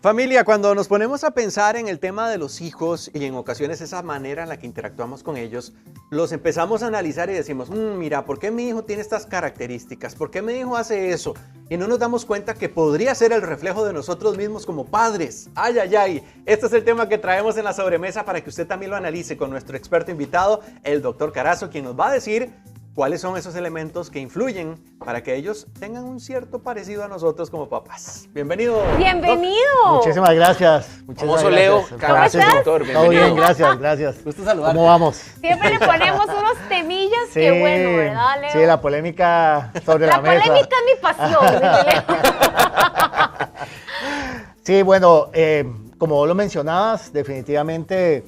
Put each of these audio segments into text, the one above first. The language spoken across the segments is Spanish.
Familia, cuando nos ponemos a pensar en el tema de los hijos y en ocasiones esa manera en la que interactuamos con ellos, los empezamos a analizar y decimos, mira, ¿por qué mi hijo tiene estas características? ¿Por qué mi hijo hace eso? Y no nos damos cuenta que podría ser el reflejo de nosotros mismos como padres. ¡Ay, ay, ay! Este es el tema que traemos en la sobremesa para que usted también lo analice con nuestro experto invitado, el doctor Carazo, quien nos va a decir cuáles son esos elementos que influyen para que ellos tengan un cierto parecido a nosotros como papás. Bienvenido. Bienvenido. Muchísimas gracias. Famoso Leo Carazo, doctor. Todo bien, gracias. Gusto saludar. ¿Cómo vamos? Siempre le ponemos unos temillas, Sí, qué bueno, ¿verdad, Leo? Sí, la polémica sobre la mesa. La polémica es mi pasión, Leo. Sí, bueno, como vos lo mencionabas, definitivamente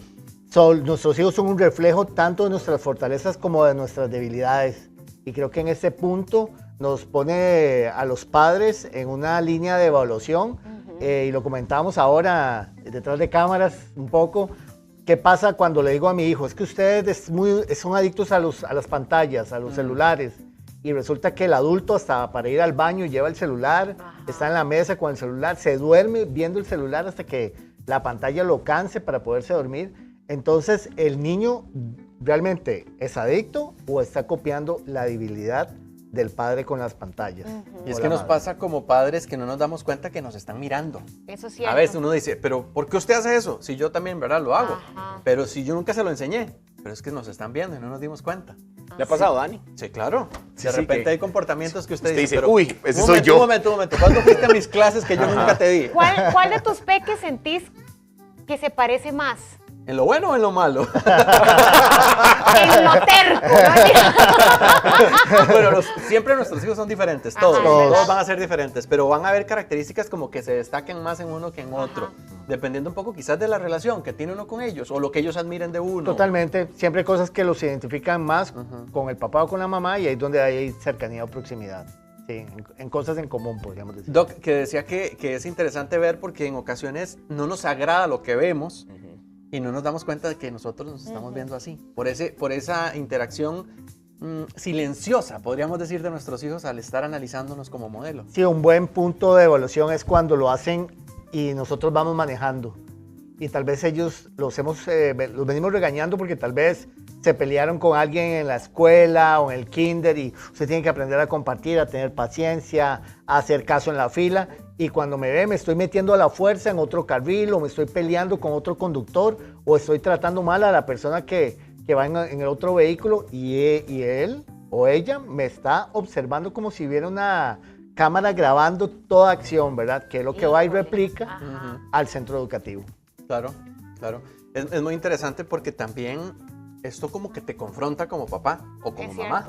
nuestros hijos son un reflejo tanto de nuestras fortalezas como de nuestras debilidades. Y creo que en ese punto nos pone a los padres en una línea de evaluación. Y lo comentábamos ahora detrás de cámaras un poco. ¿Qué pasa cuando le digo a mi hijo? Es que ustedes son adictos a las pantallas, a los celulares. Y resulta que el adulto hasta para ir al baño lleva el celular, está en la mesa con el celular, se duerme viendo el celular hasta que la pantalla lo canse para poderse dormir. Entonces, ¿el niño realmente es adicto o está copiando la debilidad del padre con las pantallas? Y es que nos pasa como padres que no nos damos cuenta que nos están mirando. Eso sí. A veces uno dice, pero ¿por qué usted hace eso? Si yo también, ¿verdad? Lo hago. Ajá. Pero si yo nunca se lo enseñé. Pero es que nos están viendo y no nos dimos cuenta. ¿Le ha pasado, Dani? Sí, claro. Sí, De sí, repente que hay comportamientos que usted usted dice, dice, pero, uy, ese un soy momento, yo. Un momento. ¿Cuándo fuiste a mis clases que yo nunca te di? ¿Cuál de tus peques sentís que se parece más? ¿En lo bueno o en lo malo? En lo terco. Bueno, siempre nuestros hijos son diferentes, todos. Ajá, Todos van a ser diferentes, pero van a haber características como que se destaquen más en uno que en otro. Dependiendo un poco quizás de la relación que tiene uno con ellos o lo que ellos admiren de uno. Totalmente. Siempre hay cosas que los identifican más con el papá o con la mamá y ahí es donde hay cercanía o proximidad. Sí, en cosas en común, podríamos decir. Doc, que decía que es interesante ver porque en ocasiones no nos agrada lo que vemos y no nos damos cuenta de que nosotros nos estamos viendo así. Por esa interacción silenciosa, podríamos decir, de nuestros hijos al estar analizándonos como modelo. Sí, un buen punto de evaluación es cuando lo hacen y nosotros vamos manejando. Y tal vez ellos los venimos regañando porque tal vez se pelearon con alguien en la escuela o en el kinder y usted tiene que aprender a compartir, a tener paciencia, a hacer caso en la fila. Y cuando me ve, me estoy metiendo a la fuerza en otro carril o me estoy peleando con otro conductor o estoy tratando mal a la persona que va en el otro vehículo y él o ella me está observando como si hubiera una cámara grabando toda acción, ¿verdad? Que es lo que va y replica al centro educativo. Claro. Es muy interesante porque también esto como que te confronta como papá o como mamá,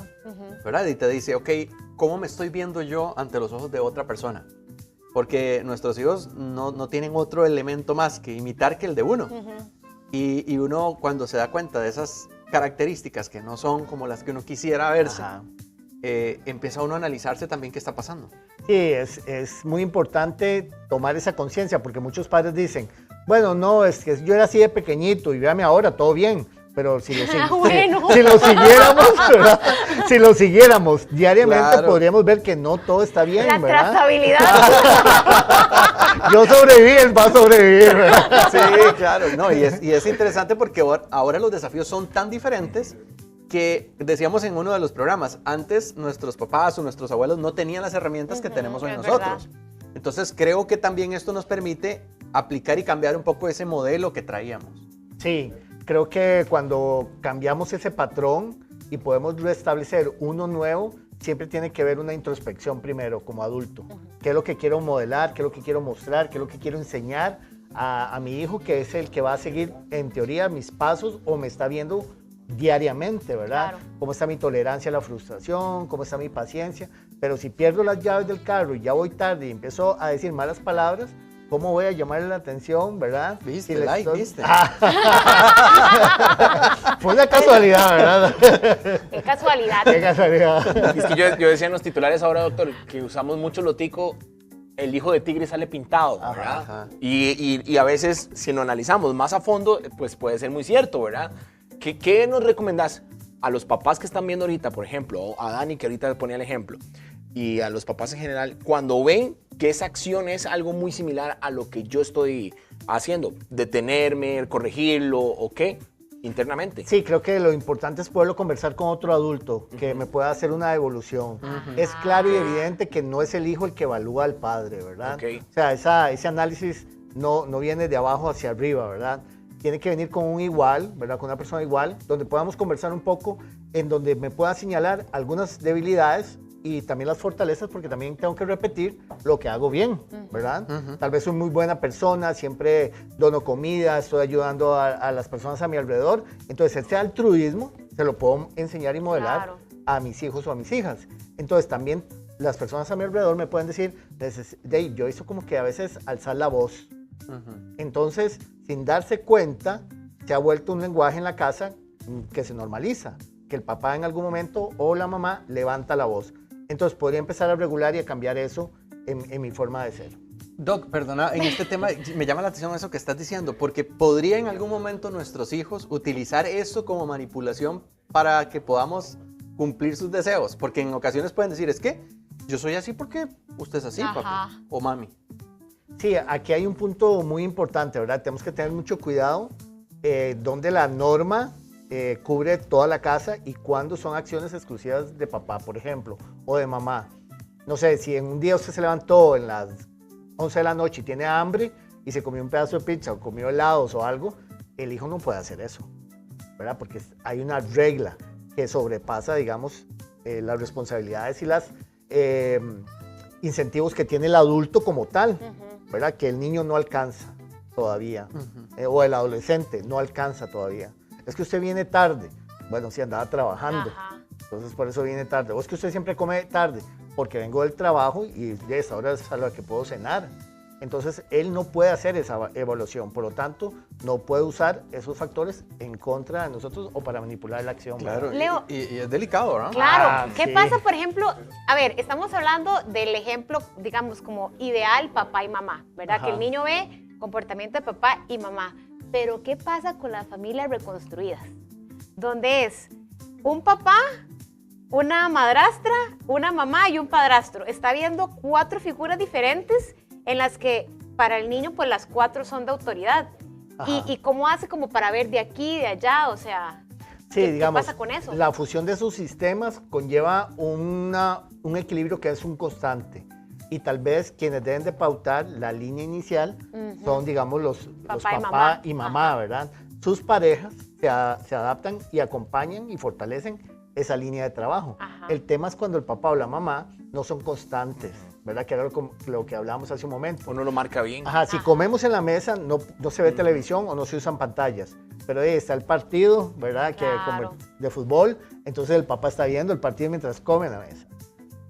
¿verdad? Y te dice, ok, ¿cómo me estoy viendo yo ante los ojos de otra persona? Porque nuestros hijos no tienen otro elemento más que imitar que el de uno. Y uno cuando se da cuenta de esas características que no son como las que uno quisiera verse, empieza uno a analizarse también qué está pasando. Sí, es muy importante tomar esa conciencia porque muchos padres dicen, bueno, no, es que yo era así de pequeñito y véame ahora, todo bien. Pero si lo siguiéramos diariamente, podríamos ver que no todo está bien, La ¿verdad? trazabilidad. Yo sobreviví, él va a sobrevivir, ¿verdad? Sí, claro. No, y es interesante porque ahora los desafíos son tan diferentes que decíamos en uno de los programas, antes nuestros papás o nuestros abuelos no tenían las herramientas que tenemos hoy nosotros. Entonces creo que también esto nos permite aplicar y cambiar un poco ese modelo que traíamos. Sí. Creo que cuando cambiamos ese patrón y podemos restablecer uno nuevo, siempre tiene que haber una introspección primero como adulto. ¿Qué es lo que quiero modelar? ¿Qué es lo que quiero mostrar? ¿Qué es lo que quiero enseñar a mi hijo, que es el que va a seguir en teoría mis pasos o me está viendo diariamente, ¿verdad? Claro. ¿Cómo está mi tolerancia a la frustración? ¿Cómo está mi paciencia? Pero si pierdo las llaves del carro y ya voy tarde y empiezo a decir malas palabras, ¿cómo voy a llamarle la atención, verdad? ¿Viste? Si ¿Viste? Fue una casualidad, ¿verdad? Qué casualidad. Qué casualidad. Es que yo decía en los titulares ahora, doctor, que usamos mucho lo tico, el hijo de tigre sale pintado, ¿verdad? Ajá. Y a veces, si lo analizamos más a fondo, pues puede ser muy cierto, ¿verdad? ¿Qué nos recomendás a los papás que están viendo ahorita, por ejemplo, o a Dani, que ahorita ponía el ejemplo, y a los papás en general, cuando ven que esa acción es algo muy similar a lo que yo estoy haciendo, detenerme, corregirlo o qué, internamente. Sí, creo que lo importante es poderlo conversar con otro adulto que me pueda hacer una devolución. Es claro y evidente que no es el hijo el que evalúa al padre, ¿verdad? Ok. O sea, ese análisis no viene de abajo hacia arriba, ¿verdad? Tiene que venir con un igual, ¿verdad? Con una persona igual, donde podamos conversar un poco, en donde me pueda señalar algunas debilidades y también las fortalezas, porque también tengo que repetir lo que hago bien, ¿verdad? Tal vez soy muy buena persona, siempre dono comida, estoy ayudando a las personas a mi alrededor. Entonces, ese altruismo se lo puedo enseñar y modelar Claro. a mis hijos o a mis hijas. Entonces, también las personas a mi alrededor me pueden decir, yo hizo como que a veces alzar la voz. Entonces, sin darse cuenta, se ha vuelto un lenguaje en la casa que se normaliza, que el papá en algún momento o la mamá levanta la voz. Entonces, podría empezar a regular y a cambiar eso en mi forma de ser. Doc, perdona, en este tema me llama la atención eso que estás diciendo, porque podría en algún momento nuestros hijos utilizar eso como manipulación para que podamos cumplir sus deseos, porque en ocasiones pueden decir, es que yo soy así porque usted es así, Ajá. papi o mami. Sí, aquí hay un punto muy importante, ¿verdad? Tenemos que tener mucho cuidado donde la norma cubre toda la casa y cuando son acciones exclusivas de papá, por ejemplo, o de mamá. No sé, si en un día usted se levantó en las 11 de la noche y tiene hambre y se comió un pedazo de pizza o comió helados o algo, el hijo no puede hacer eso, ¿verdad? Porque hay una regla que sobrepasa, digamos, las responsabilidades y los incentivos que tiene el adulto como tal, ¿verdad? Que el niño no alcanza todavía, o el adolescente no alcanza todavía. Es que usted viene tarde. Bueno, si andaba trabajando, Ajá. entonces por eso viene tarde. O es que usted siempre come tarde, porque vengo del trabajo y de esa hora es a la que puedo cenar. Entonces, él no puede hacer esa evaluación, por lo tanto, no puede usar esos factores en contra de nosotros o para manipular la acción. Claro, ¿verdad? Leo. y es delicado, ¿verdad? Claro, Ah, ¿qué sí. pasa, por ejemplo? A ver, estamos hablando del ejemplo, digamos, como ideal papá y mamá, ¿verdad? Ajá. Que el niño ve comportamiento de papá y mamá. Pero ¿qué pasa con las familias reconstruidas? Donde es un papá, una madrastra, una mamá y un padrastro. Está viendo 4 figuras diferentes en las que para el niño pues las 4 son de autoridad. Ajá. ¿Y cómo hace como para ver de aquí, de allá? O sea, Sí, ¿qué digamos, pasa con eso? la fusión de sus sistemas conlleva un equilibrio que es un constante. Y tal vez quienes deben de pautar la línea inicial son, digamos, los Papá y papá mamá. y mamá, ¿verdad? Sus parejas se adaptan y acompañan y fortalecen esa línea de trabajo. Ajá. El tema es cuando el papá o la mamá no son constantes, ¿verdad? Que era lo que hablábamos hace un momento. Uno lo marca bien. Ajá, si comemos en la mesa no se ve televisión o no se usan pantallas, pero ahí está el partido, ¿verdad? Claro. De fútbol, entonces el papá está viendo el partido mientras come en la mesa.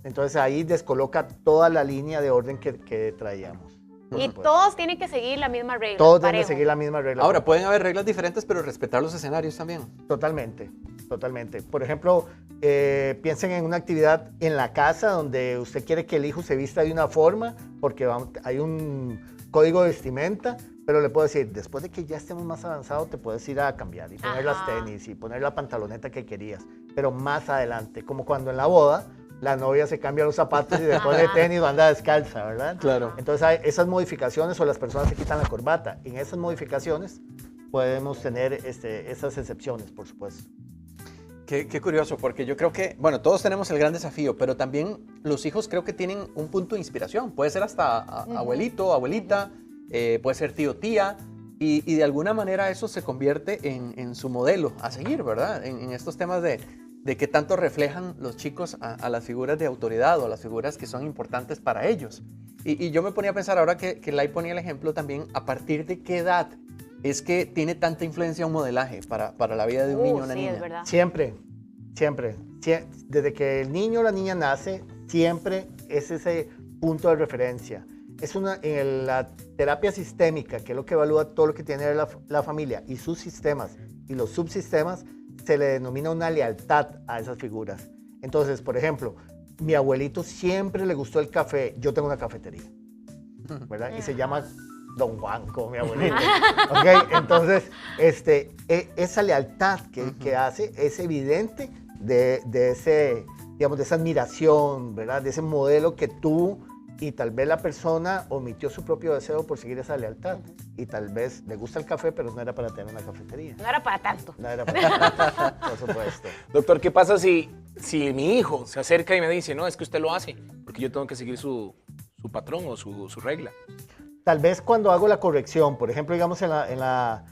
Entonces ahí descoloca toda la línea de orden que traíamos. por Y supuesto. todos tienen que seguir la misma regla. Todos deben de parejo. seguir la misma regla. Ahora, pueden haber reglas diferentes, pero respetar los escenarios también. Totalmente, totalmente. Por ejemplo, piensen en una actividad en la casa donde usted quiere que el hijo se vista de una forma porque hay un código de vestimenta, pero le puedo decir, después de que ya estemos más avanzados, te puedes ir a cambiar y poner las Ajá. tenis y poner la pantaloneta que querías, pero más adelante, como cuando en la boda, la novia se cambia los zapatos y después de Ajá. tenis anda descalza, ¿verdad? Claro. Entonces hay esas modificaciones o las personas se quitan la corbata. En esas modificaciones podemos tener esas excepciones, por supuesto. Qué curioso, porque yo creo que, bueno, todos tenemos el gran desafío, pero también los hijos creo que tienen un punto de inspiración. Puede ser hasta abuelito, abuelita, puede ser tío, tía, y de alguna manera eso se convierte en su modelo a seguir, ¿verdad? En estos temas de qué tanto reflejan los chicos a las figuras de autoridad o a las figuras que son importantes para ellos. Y yo me ponía a pensar ahora que Lai ponía el ejemplo también, a partir de qué edad es que tiene tanta influencia un modelaje para la vida de un niño o una sí, niña. es verdad. Siempre. Desde que el niño o la niña nace, siempre es ese punto de referencia. En la terapia sistémica, que es lo que evalúa todo lo que tiene la familia y sus sistemas y los subsistemas, se le denomina una lealtad a esas figuras. Entonces, por ejemplo, mi abuelito siempre le gustó el café. Yo tengo una cafetería, ¿verdad? Y se llama Don Juan, como mi abuelito. ¿Ok? Entonces, esa lealtad que hace es evidente de digamos, de esa admiración, ¿verdad? De ese modelo que tú y tal vez la persona omitió su propio deseo por seguir esa lealtad. Y tal vez le gusta el café, pero no era para tener una cafetería. No era para tanto. No era para por supuesto. Doctor, ¿qué pasa si mi hijo se acerca y me dice, no, es que usted lo hace, porque yo tengo que seguir su patrón o su regla? Tal vez cuando hago la corrección, por ejemplo, digamos en la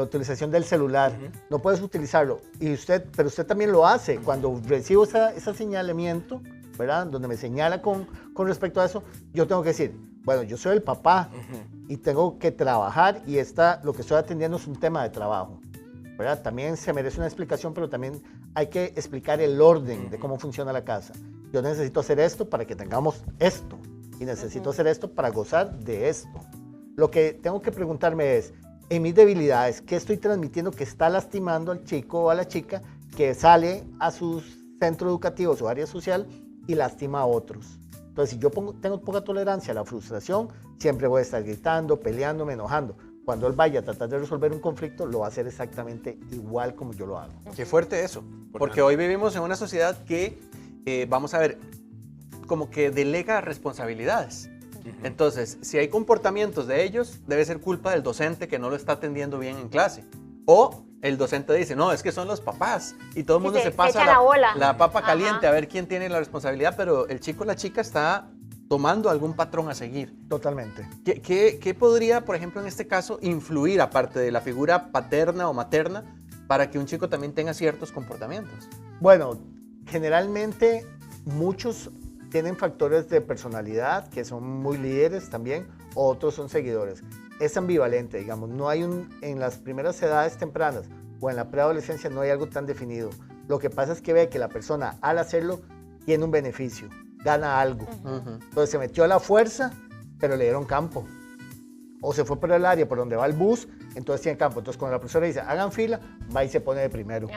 utilización del celular, no puedes utilizarlo, pero usted también lo hace. Cuando recibo ese señalamiento, ¿verdad? Donde me señala con respecto a eso, yo tengo que decir, bueno, yo soy el papá y tengo que trabajar y lo que estoy atendiendo es un tema de trabajo, ¿verdad? También se merece una explicación, pero también hay que explicar el orden de cómo funciona la casa. Yo necesito hacer esto para que tengamos esto y necesito hacer esto para gozar de esto. Lo que tengo que preguntarme es, en mis debilidades, ¿qué estoy transmitiendo que está lastimando al chico o a la chica que sale a su centro educativo, su área social y lastima a otros? Entonces, si yo tengo poca tolerancia a la frustración, siempre voy a estar gritando, peleándome, enojando. Cuando él vaya a tratar de resolver un conflicto, lo va a hacer exactamente igual como yo lo hago. Qué fuerte eso, porque hoy vivimos en una sociedad que, vamos a ver, como que delega responsabilidades. Entonces, si hay comportamientos de ellos, debe ser culpa del docente que no lo está atendiendo bien en clase. O el docente dice, no, es que son los papás. Y todo el mundo se pasa la papa caliente a ver quién tiene la responsabilidad, pero el chico o la chica está tomando algún patrón a seguir. Totalmente. ¿Qué podría, por ejemplo, en este caso, influir, aparte de la figura paterna o materna, para que un chico también tenga ciertos comportamientos? Bueno, generalmente muchos tienen factores de personalidad que son muy líderes también, otros son seguidores. Es ambivalente, digamos, no hay en las primeras edades tempranas o en la preadolescencia no hay algo tan definido. Lo que pasa es que ve que la persona al hacerlo tiene un beneficio, gana algo. Entonces se metió a la fuerza, pero le dieron campo. O se fue por el área por donde va el bus, entonces tiene campo. Entonces cuando la profesora dice, hagan fila, va y se pone de primero.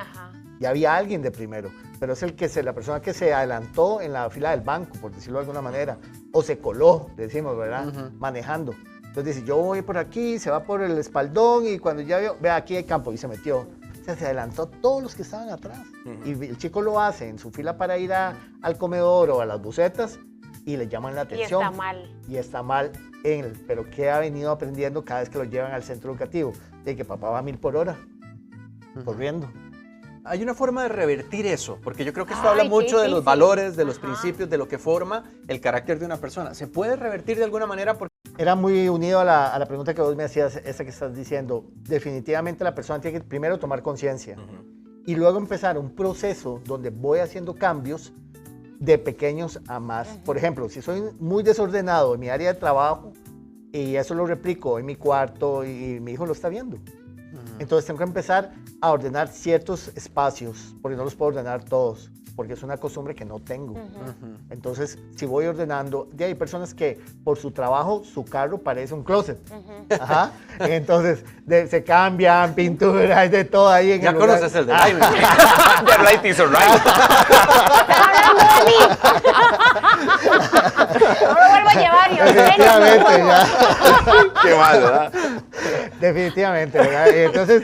Ya había alguien de primero, pero es la persona que se adelantó en la fila del banco, por decirlo de alguna manera, o se coló, decimos, ¿verdad? Manejando. Entonces dice, yo voy por aquí, se va por el espaldón y cuando ya veo, vea, aquí hay campo y se metió. O sea, se adelantó a todos los que estaban atrás. Y el chico lo hace en su fila para ir al comedor o a las bucetas y le llaman la atención. Y está mal. Y está mal en él. Pero ¿qué ha venido aprendiendo cada vez que lo llevan al centro educativo? De que papá va a 1000 por hora, corriendo. Hay una forma de revertir eso, porque yo creo que esto habla mucho de los valores, de los principios, de lo que forma el carácter de una persona. ¿Se puede revertir de alguna manera? Era muy unido a la pregunta que vos me hacías, esa que estás diciendo. Definitivamente la persona tiene que primero tomar conciencia y luego empezar un proceso donde voy haciendo cambios de pequeños a más. Por ejemplo, si soy muy desordenado en mi área de trabajo y eso lo replico en mi cuarto y mi hijo lo está viendo. Entonces tengo que empezar a ordenar ciertos espacios, porque no los puedo ordenar todos, porque es una costumbre que no tengo. Entonces, si voy ordenando, ya hay personas que por su trabajo, su carro parece un closet. Entonces, se cambian, pintura, hay de todo ahí en ya el lugar. conoces el de Ivy. The right is right. ¡Están hablando de mí! No lo vuelvo a llevar, yo Definitivamente, ya. Qué mal, ¿verdad? Definitivamente, ¿verdad? Entonces,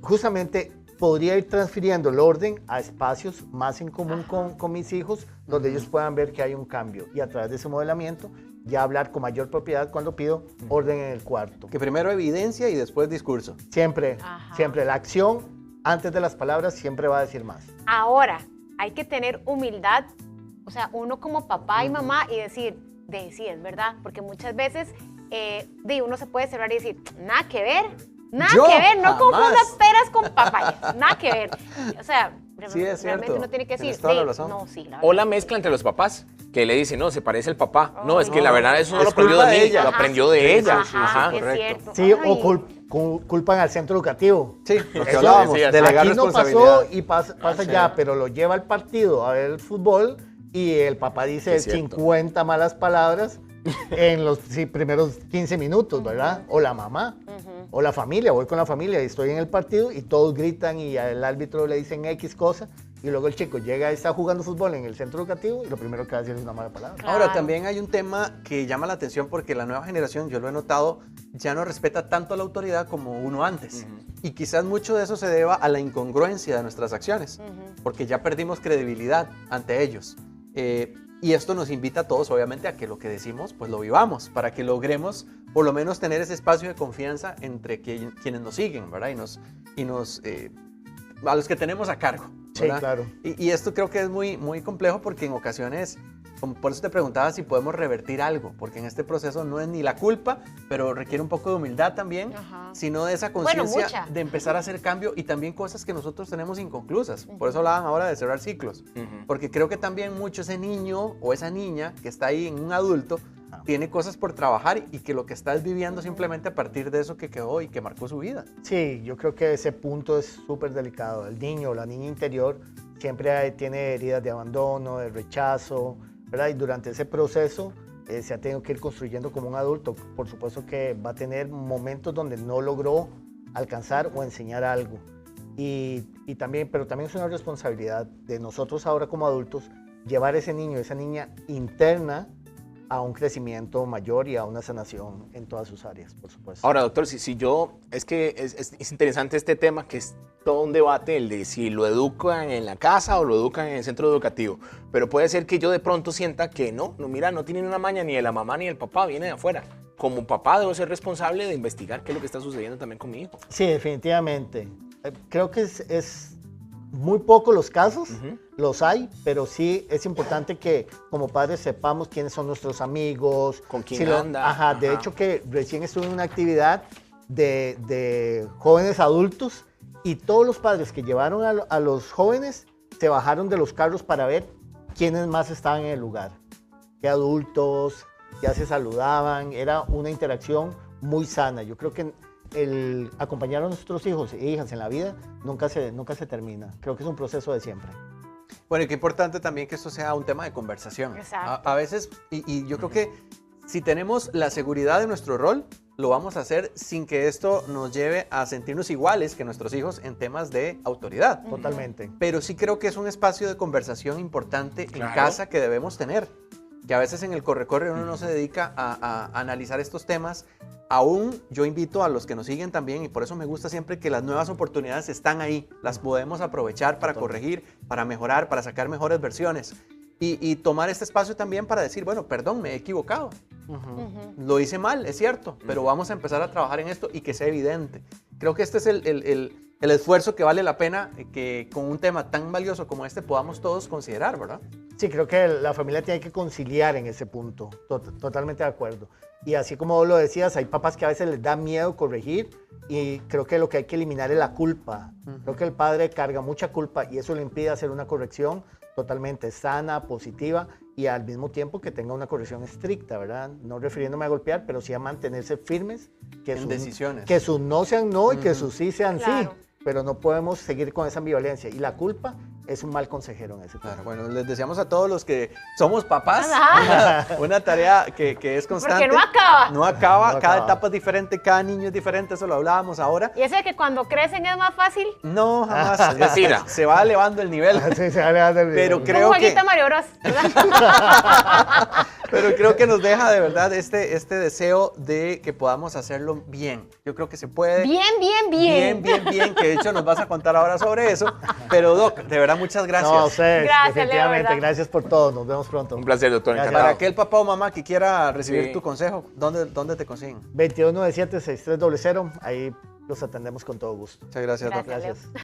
justamente podría ir transfiriendo el orden a espacios más en común con mis hijos, donde ellos puedan ver que hay un cambio. Y a través de ese modelamiento, ya hablar con mayor propiedad cuando pido orden en el cuarto. Que primero evidencia y después discurso. Siempre, siempre. La acción, antes de las palabras, siempre va a decir más. Ahora, hay que tener humildad, o sea, uno como papá y mamá y decir, sí, es verdad, porque muchas veces uno se puede cerrar y decir, nada que ver, no confundas peras con papayas, nada que ver. O sea, sí, es realmente cierto. uno tiene que decir, Tienes toda la razón. no, sí, la O la verdad. mezcla entre los papás, que le dicen, no, se parece el papá. No, es que no, la verdad eso no es lo aprendió culpa de de mí, ella. lo aprendió de ella. Ajá, es correcto. cierto. Sí, Ay. o culpan al centro educativo. Sí, lo que Eso hablábamos, decías. delegar Aquí no pasó responsabilidad. y pasa ya, pero lo lleva al partido a ver el fútbol y el papá dice Es cierto. 50 malas palabras en los primeros 15 minutos, ¿verdad? O la mamá, o la familia, voy con la familia y estoy en el partido y todos gritan y al árbitro le dicen X cosa y luego el chico llega y está jugando fútbol en el centro educativo y lo primero que va a decir es una mala palabra. Claro. Ahora, también hay un tema que llama la atención porque la nueva generación, yo lo he notado, ya no respeta tanto la autoridad como uno antes. Y quizás mucho de eso se deba a la incongruencia de nuestras acciones, porque ya perdimos credibilidad ante ellos. Y esto nos invita a todos, obviamente, a que lo que decimos, pues lo vivamos, para que logremos por lo menos tener ese espacio de confianza entre quienes nos siguen, ¿verdad? A los que tenemos a cargo. ¿verdad? Sí, claro. Y esto creo que es muy, muy complejo porque en ocasiones, por eso te preguntaba si podemos revertir algo, porque en este proceso no es ni la culpa, pero requiere un poco de humildad también, Ajá. sino de esa Bueno, conciencia mucha. de empezar a hacer cambio y también cosas que nosotros tenemos inconclusas. Por eso hablaban ahora de cerrar ciclos, porque creo que también mucho ese niño o esa niña que está ahí en un adulto tiene cosas por trabajar y que lo que está es viviendo simplemente a partir de eso que quedó y que marcó su vida. Sí, yo creo que ese punto es súper delicado. El niño o la niña interior siempre tiene heridas de abandono, de rechazo, ¿verdad? Y durante ese proceso se ha tenido que ir construyendo como un adulto. Por supuesto que va a tener momentos donde no logró alcanzar o enseñar algo. Pero también es una responsabilidad de nosotros ahora como adultos llevar ese niño, esa niña interna a un crecimiento mayor y a una sanación en todas sus áreas, por supuesto. Ahora, doctor, es que es interesante este tema, que es todo un debate, el de si lo educan en la casa o lo educan en el centro educativo. Pero puede ser que yo de pronto sienta que mira, no tienen una maña ni de la mamá ni del papá, viene de afuera. Como papá debo ser responsable de investigar qué es lo que está sucediendo también con mi hijo. Sí, definitivamente. Creo que es muy poco los casos, los hay, pero sí es importante que como padres sepamos quiénes son nuestros amigos. Con quién anda. Ajá, de hecho que recién estuve en una actividad de jóvenes adultos y todos los padres que llevaron a los jóvenes se bajaron de los carros para ver quiénes más estaban en el lugar. Qué adultos, ya se saludaban, era una interacción muy sana. Yo creo que el acompañar a nuestros hijos e hijas en la vida nunca se termina. Creo que es un proceso de siempre. Bueno, y qué importante también que esto sea un tema de conversación. Exacto. A veces, y yo creo que si tenemos la seguridad de nuestro rol, lo vamos a hacer sin que esto nos lleve a sentirnos iguales que nuestros hijos en temas de autoridad. Totalmente. Pero sí creo que es un espacio de conversación importante en Claro. casa que debemos tener. Que a veces en el corre-corre uno no se dedica a analizar estos temas. Aún yo invito a los que nos siguen también, y por eso me gusta siempre que las nuevas oportunidades están ahí, las podemos aprovechar para corregir, para mejorar, para sacar mejores versiones. Y tomar este espacio también para decir, bueno, perdón, me he equivocado. Lo hice mal, es cierto, pero vamos a empezar a trabajar en esto y que sea evidente. Creo que este es el esfuerzo que vale la pena que con un tema tan valioso como este podamos todos considerar, ¿verdad? Sí, creo que la familia tiene que conciliar en ese punto. Totalmente de acuerdo. Y así como vos lo decías, hay papás que a veces les da miedo corregir y creo que lo que hay que eliminar es la culpa. Creo que el padre carga mucha culpa y eso le impide hacer una corrección totalmente sana, positiva y al mismo tiempo que tenga una corrección estricta, ¿verdad? No refiriéndome a golpear, pero sí a mantenerse firmes. En decisiones. Que sus no sean no y que sus sí sean Claro. sí. Pero no podemos seguir con esa ambivalencia. Y la culpa es un mal consejero en ese Claro, tema. bueno, les deseamos a todos los que somos papás Ajá. una tarea que es constante. Porque no acaba. No acaba, No cada acaba. etapa es diferente, cada niño es diferente, eso lo hablábamos ahora. Y ese de que cuando crecen es más fácil. No, jamás. Es mentira. Se va elevando el nivel. Sí, se va a elevar del Pero nivel. creo Un que- jueguito Mario Bros. ¿verdad? Pero creo que nos deja de verdad este deseo de que podamos hacerlo bien. Yo creo que se puede. Bien, bien, bien. Bien, que de hecho nos vas a contar ahora sobre eso. Pero Doc, de verdad, muchas gracias. No, a ustedes, Gracias, Leo, definitivamente. ¿verdad? Gracias por todo. Nos vemos pronto. Un placer, doctor. Gracias. Encantado. Para aquel papá o mamá que quiera recibir Sí. tu consejo, ¿dónde te consiguen? 2297-6300. Ahí los atendemos con todo gusto. Muchas gracias, Doc. Gracias, Leo. Gracias.